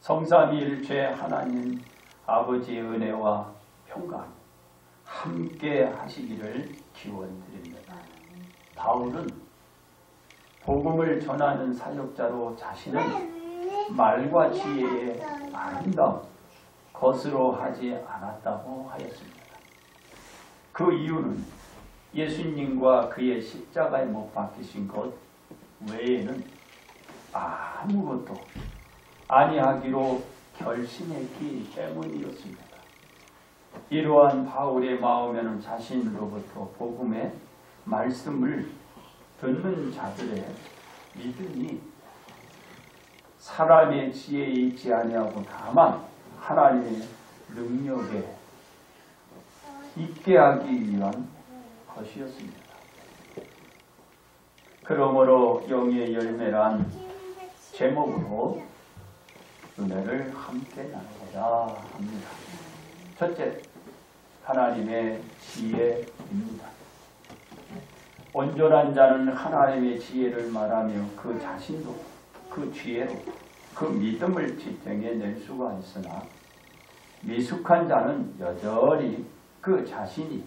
성삼위일체 하나님 아버지의 은혜와 평강 함께 하시기를 기원드립니다. 바울은 복음을 전하는 사역자로 자신은 말과 지혜의 아름다움 것으로 하지 않았다고 하였습니다. 그 이유는 예수님과 그의 십자가에 못 박히신 것 외에는 아무것도 아니하기로 결심했기 때문이었습니다. 이러한 바울의 마음에는 자신으로부터 복음의 말씀을 듣는 자들의 믿음이 사람의 지혜에 있지 아니하고 다만 하나님의 능력에 있게 하기 위한 것이었습니다. 그러므로 영의 열매란 제목으로 은혜를 함께 나누고자 합니다. 첫째, 하나님의 지혜입니다. 온전한 자는 하나님의 지혜를 말하며 그 자신도 그 지혜로 그 믿음을 지탱해낼 수가 있으나 미숙한 자는 여전히 그 자신이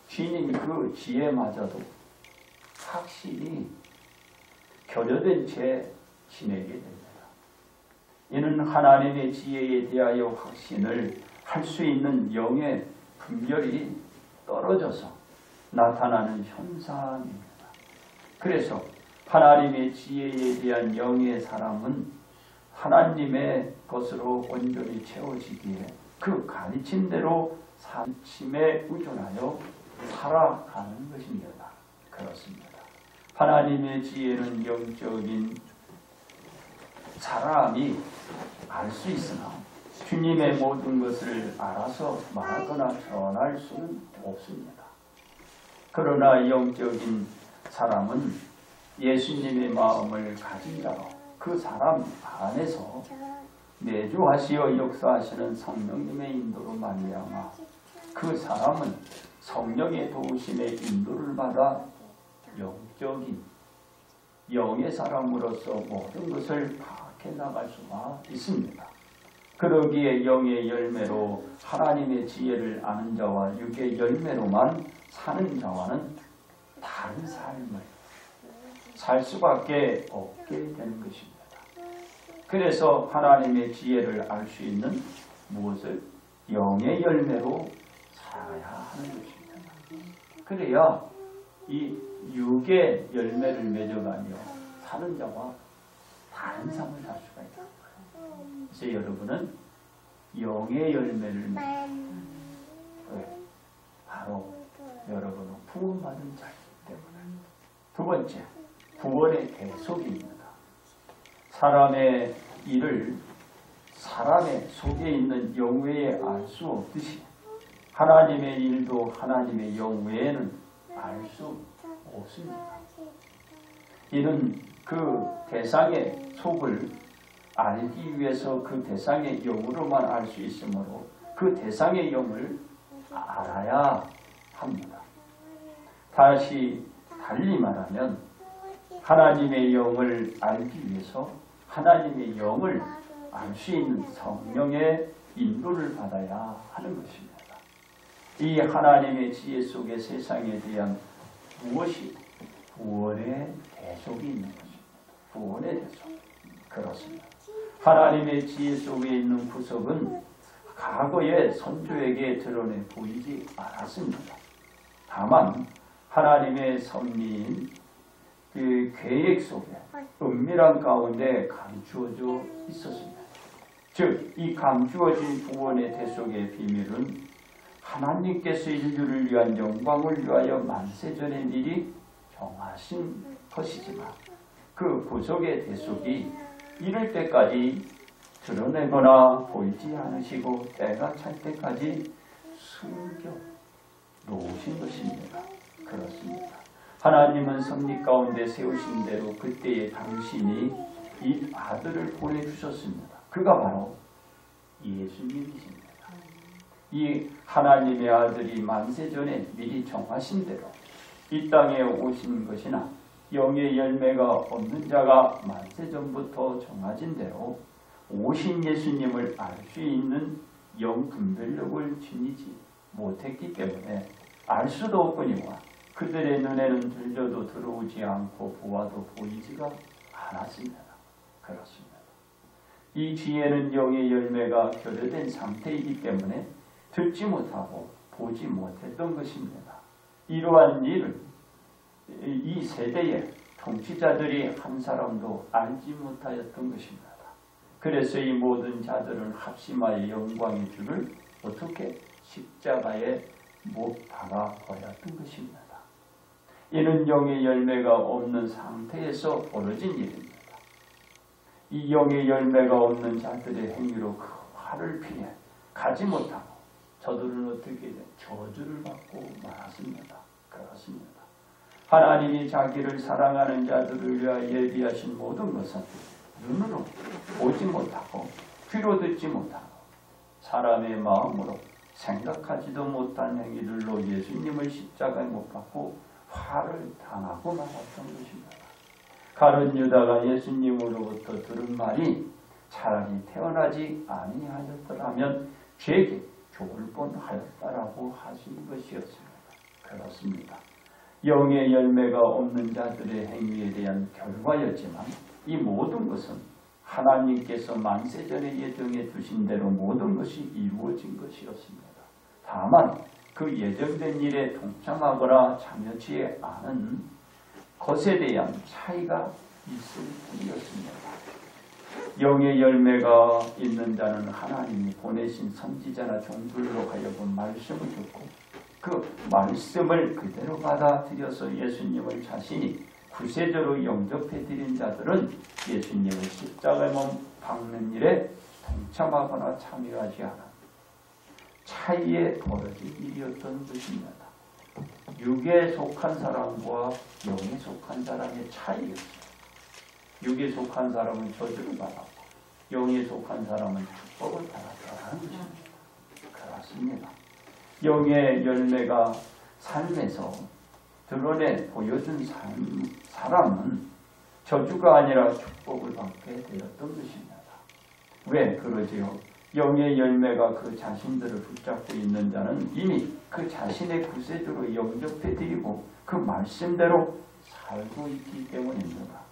지닌 그 지혜마저도 확실히 결여된 채 지내게 됩니다. 이는 하나님의 지혜에 대하여 확신을 할 수 있는 영의 분별이 떨어져서 나타나는 현상입니다. 그래서 하나님의 지혜에 대한 영의 사람은 하나님의 것으로 온전히 채워지기에 그 가르친 대로 삶에 의존하여 살아가는 것입니다. 그렇습니다. 하나님의 지혜는 영적인 사람이 알 수 있으나 주님의 모든 것을 알아서 말하거나 전할 수는 없습니다. 그러나 영적인 사람은 예수님의 마음을 가진 자로 그 사람 안에서 내주하시어 역사하시는 성령님의 인도로 말미암아 그 사람은 성령의 도우심의 인도를 받아 영적인 영의 사람으로서 모든 것을 파악해 나갈 수가 있습니다. 그러기에 영의 열매로 하나님의 지혜를 아는 자와 육의 열매로만 사는 자와는 다른 삶을 살 수밖에 없게 되는 것입니다. 그래서 하나님의 지혜를 알 수 있는 무엇을 영의 열매로 살아야 하는 것입니다. 그래야 이 육의 열매를 맺어가며 사는 자와 다른 삶을 살 수가 있다. 그래서 여러분은 영의 열매를 바로 여러분은 구원받은 자이기 때문에. 두 번째, 구원의 계속입니다. 사람의 일을 사람의 속에 있는 영 외에 알 수 없듯이 하나님의 일도 하나님의 영 외에는 알 수 없습니다. 이는 그 대상의 속을 알기 위해서 그 대상의 영으로만 알 수 있으므로 그 대상의 영을 알아야 합니다. 다시 달리 말하면 하나님의 영을 알기 위해서 하나님의 영을 알 수 있는 성령의 인도를 받아야 하는 것입니다. 이 하나님의 지혜 속에 세상에 대한 무엇이 구원의 대속이 있는 것입니다. 구원의 대속. 그렇습니다. 하나님의 지혜 속에 있는 구속은 과거의 선조에게 드러내 보이지 않았습니다. 다만 하나님의 섭리인 그 계획 속에 은밀한 가운데 감추어져 있었습니다. 즉, 이 감추어진 구원의 대속의 비밀은 하나님께서 인류를 위한 영광을 위하여 만세전에 미리 정하신 것이지만 그 구속의 대속이 이를 때까지 드러내거나 보이지 않으시고 때가 찰 때까지 숨겨 놓으신 것입니다. 그렇습니다. 하나님은 섭리 가운데 세우신 대로 그때의 당신이 이 아들을 보내주셨습니다. 그가 바로 예수님이십니다. 이 하나님의 아들이 만세전에 미리 정하신 대로 이 땅에 오신 것이나 영의 열매가 없는 자가 만세전부터 정하진 대로 오신 예수님을 알 수 있는 영 분별력을 지니지 못했기 때문에 알 수도 없거니와 그들의 눈에는 들려도 들어오지 않고 보아도 보이지가 않았습니다. 그렇습니다. 이 뒤에는 영의 열매가 결여된 상태이기 때문에 듣지 못하고 보지 못했던 것입니다. 이러한 일을 이 세대의 통치자들이 한 사람도 알지 못하였던 것입니다. 그래서 이 모든 자들은 합심하여 영광의 주를 어떻게 십자가에 못 박아 버렸던 것입니다. 이는 영의 열매가 없는 상태에서 벌어진 일입니다. 이 영의 열매가 없는 자들의 행위로 그 화를 피해 가지 못하고 저들은 어떻게 저주를 받고 말았습니다. 그렇습니다. 하나님이 자기를 사랑하는 자들을 위하여 예비하신 모든 것은 눈으로 보지 못하고 귀로 듣지 못하고 사람의 마음으로 생각하지도 못한 행위들로 예수님을 십자가에 못 박고 화를 당하고 말았던 것입니다. 가룟 유다가 예수님으로부터 들은 말이 차라리 태어나지 아니하였더라면 죄게 죽을 뻔하였다라고 하신 것이었습니다. 그렇습니다. 영의 열매가 없는 자들의 행위에 대한 결과였지만 이 모든 것은 하나님께서 만세전에 예정해 두신 대로 모든 것이 이루어진 것이었습니다. 다만 그 예정된 일에 동참하거나 참여치 않은 것에 대한 차이가 있을 뿐이었습니다. 영의 열매가 있는 자는 하나님이 보내신 선지자나 종들로 하여금 말씀을 듣고 그 말씀을 그대로 받아들여서 예수님을 자신이 구세주로 영접해드린 자들은 예수님을 십자가에 박는 일에 동참하거나 참여하지 않은 차이에 벌어진 일이었던 것입니다. 육에 속한 사람과 영에 속한 사람의 차이였어요. 육에 속한 사람은 저주를 받았고 영에 속한 사람은 축복을 받았다는 것입니다. 그렇습니다. 영의 열매가 삶에서 드러내 보여준 사람은 저주가 아니라 축복을 받게 되었던 것입니다. 왜 그러지요? 영의 열매가 그 자신들을 붙잡고 있는 자는 이미 그 자신의 구세주로 영접해드리고 그 말씀대로 살고 있기 때문입니다.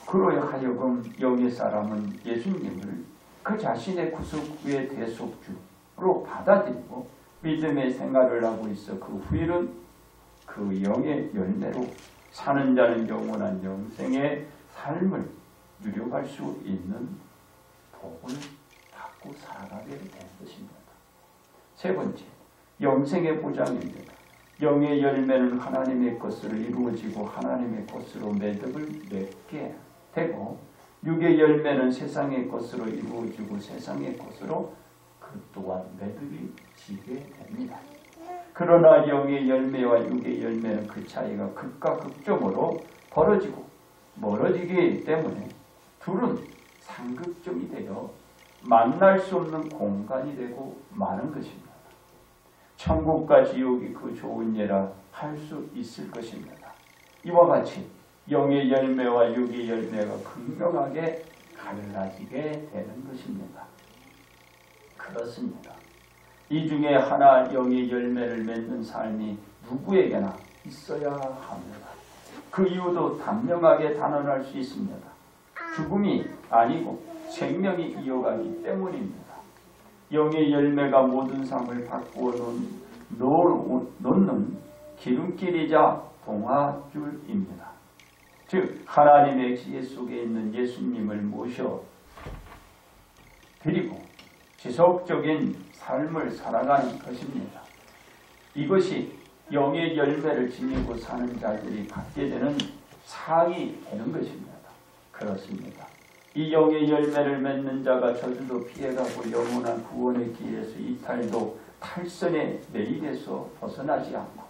그로 하여금 영의 사람은 예수님을 그 자신의 구속의 대속주로 받아들이고 믿음의 생활을 하고 있어 그 후에는 그 영의 열매로 사는 자는 영원한 영생의 삶을 누려갈 수 있는 복을 받고 살아가게 된 것입니다. 세 번째, 영생의 보장입니다. 영의 열매는 하나님의 것으로 이루어지고 하나님의 것으로 매듭을 맺게 되고 육의 열매는 세상의 것으로 이루어지고 세상의 것으로 그 또한 매듭이 지게 됩니다. 그러나 영의 열매와 육의 열매는 그 차이가 극과 극점으로 벌어지고 멀어지기 때문에 둘은 상극점이 되어 만날 수 없는 공간이 되고 마는 것입니다. 천국과 지옥이 그 좋은 예라 할 수 있을 것입니다. 이와 같이 영의 열매와 육의 열매가 극명하게 갈라지게 되는 것입니다. 그렇습니다. 이 중에 하나 영의 열매를 맺는 삶이 누구에게나 있어야 합니다. 그 이유도 단명하게 단언할 수 있습니다. 죽음이 아니고 생명이 이어가기 때문입니다. 영의 열매가 모든 삶을 바꾸어 놓는 기름길이자 동화줄입니다. 즉 하나님의 지혜 속에 있는 예수님을 모셔 드리고 지속적인 삶을 살아가는 것입니다. 이것이 영의 열매를 지니고 사는 자들이 갖게 되는 상이 되는 것입니다. 그렇습니다. 이 영의 열매를 맺는 자가 저주도 피해가고 영원한 구원의 길에서 이탈도 탈선의 내일에서 벗어나지 않고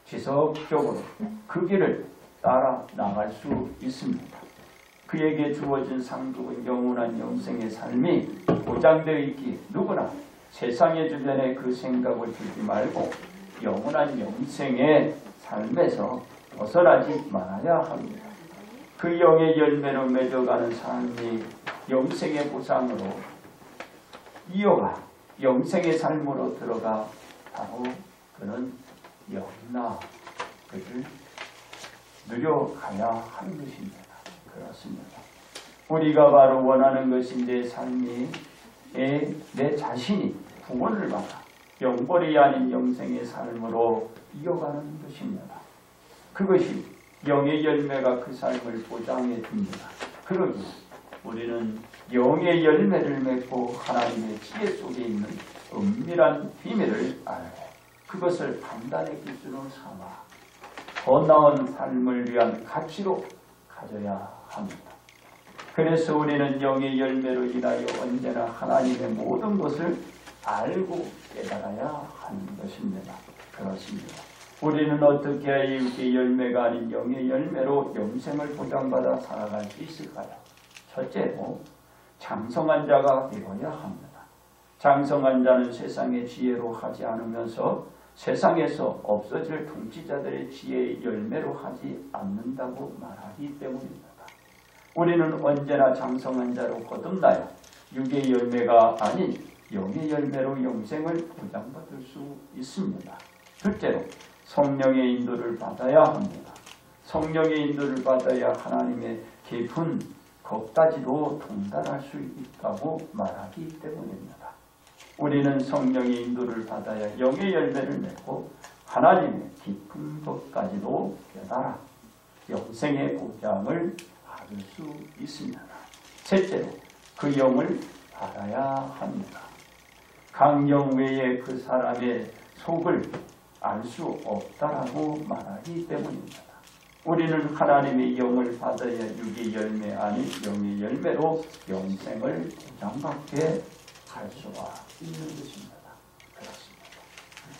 지속적으로 그 길을 따라 나갈 수 있습니다. 그에게 주어진 상속은 영원한 영생의 삶이 보장되어 있기에 누구나 세상의 주변에 그 생각을 두지 말고 영원한 영생의 삶에서 벗어나지 말아야 합니다. 그 영의 열매로 맺어가는 삶이 영생의 보상으로 이어가 영생의 삶으로 들어가 바로 그는 영나 그를 누려가야 하는 것입니다. 그렇습니다. 우리가 바로 원하는 것이 내 삶이 내 자신이 구원을 받아 영벌이 아닌 영생의 삶으로 이어가는 것입니다. 그것이 영의 열매가 그 삶을 보장해 줍니다. 그러기에 우리는 영의 열매를 맺고 하나님의 지혜 속에 있는 은밀한 비밀을 알고 그것을 판단의 기준으로 삼아 더 나은 삶을 위한 가치로 가져야 합니다. 그래서 우리는 영의 열매로 인하여 언제나 하나님의 모든 것을 알고 깨달아야 하는 것입니다. 그렇습니다. 우리는 어떻게 이의 열매가 아닌 영의 열매로 영생을 보장받아 살아갈 수 있을까요? 첫째로 장성한 자가 되어야 합니다. 장성한 자는 세상의 지혜로 하지 않으면서 세상에서 없어질 통치자들의 지혜의 열매로 하지 않는다고 말하기 때문입니다. 우리는 언제나 장성한 자로 거듭나야 육의 열매가 아닌 영의 열매로 영생을 보장받을 수 있습니다. 둘째로 성령의 인도를 받아야 합니다. 성령의 인도를 받아야 하나님의 깊은 것까지도 통달할 수 있다고 말하기 때문입니다. 우리는 성령의 인도를 받아야 영의 열매를 맺고 하나님의 깊은 것까지도 깨달아 영생의 보장을 받을 수 있습니다. 셋째로 그 영을 알아야 합니다. 강령 외에 그 사람의 속을 알 수 없다라고 말하기 때문입니다. 우리는 하나님의 영을 받아야 육의 열매 아닌 영의 열매로 영생을 보장받게 할 수가 있는 것입니다. 그렇습니다.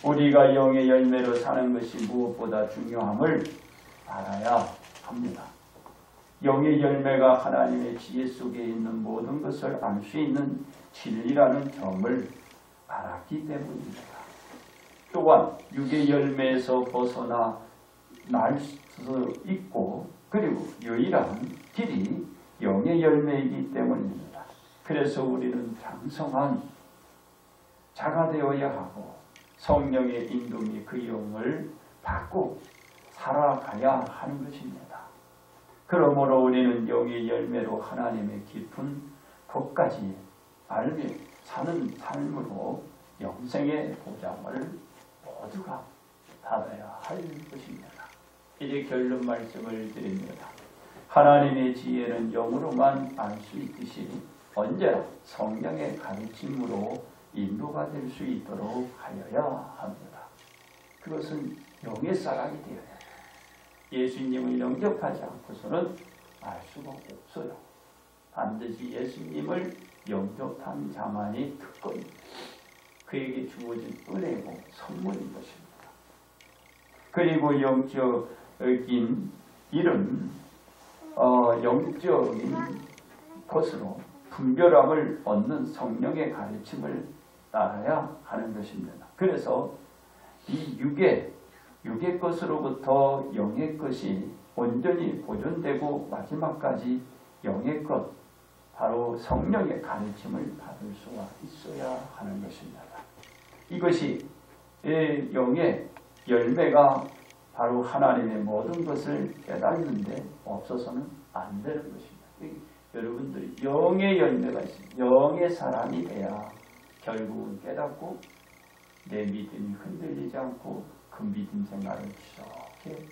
우리가 영의 열매로 사는 것이 무엇보다 중요함을 알아야 합니다. 영의 열매가 하나님의 지혜 속에 있는 모든 것을 알 수 있는 진리라는 점을 알았기 때문입니다. 또한 육의 열매에서 벗어나 날 수 있고 그리고 유일한 길이 영의 열매이기 때문입니다. 그래서 우리는 장성한 자가 되어야 하고 성령의 인도미 그 영을 받고 살아가야 하는 것입니다. 그러므로 우리는 영의 열매로 하나님의 깊은 것까지 알며 사는 삶으로 영생의 보장을 모두가 받아야 할 것입니다. 이제 결론 말씀을 드립니다. 하나님의 지혜는 영으로만 알 수 있듯이 언제나 성령의 가르침으로 인도가 될 수 있도록 하여야 합니다. 그것은 영의 사람이 되어야 합니다. 예수님을 영접하지 않고서는 알 수가 없어요. 반드시 예수님을 영접한 자만이 특권입니다. 그에게 주어진 은혜고 선물인 것입니다. 그리고 영적인 일은 영적인 것으로 분별함을 얻는 성령의 가르침을 따라야 하는 것입니다. 그래서 이 육의 것으로부터 영의 것이 온전히 보존되고 마지막까지 영의 것, 바로 성령의 가르침을 받을 수가 있어야 하는 것입니다. 이것이 영의 열매가 바로 하나님의 모든 것을 깨닫는데 없어서는 안 되는 것입니다. 여러분들이 영의 열매가 있습니다. 영의 사람이 돼야 결국은 깨닫고 내 믿음이 흔들리지 않고 그 믿음 생활을 지속해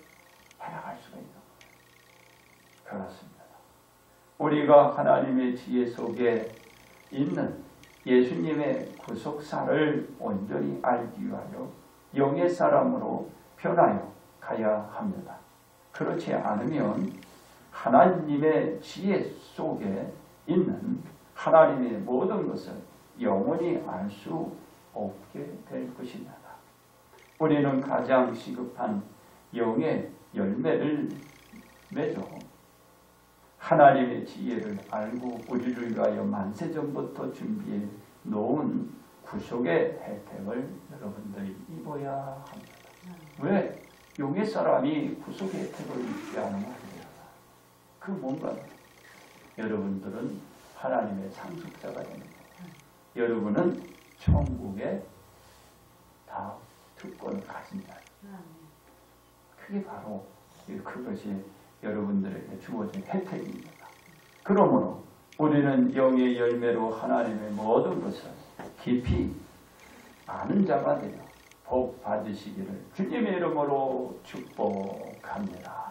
해나갈 수가 있는 거예요. 그렇습니다. 우리가 하나님의 지혜 속에 있는 예수님의 구속사를 온전히 알기 위하여 영의 사람으로 변하여 가야 합니다. 그렇지 않으면 하나님의 지혜 속에 있는 하나님의 모든 것을 영원히 알 수 없게 될 것입니다. 우리는 가장 시급한 영의 열매를 맺어 하나님의 지혜를 알고 우리를 위하여 만세전부터 준비해 놓은 구속의 혜택을 여러분들이 입어야 합니다. 왜? 용의 사람이 구속의 혜택을 입지 않으면 안 돼요. 그 뭔가 여러분들은 하나님의 상속자가 되는 거예요. 여러분은 천국에 다 특권을 가진 자예요. 그게 바로 그것이 여러분들에게 주어진 혜택입니다. 그러므로 우리는 영의 열매로 하나님의 모든 것을 깊이 아는 자가 되어 복 받으시기를 주님의 이름으로 축복합니다.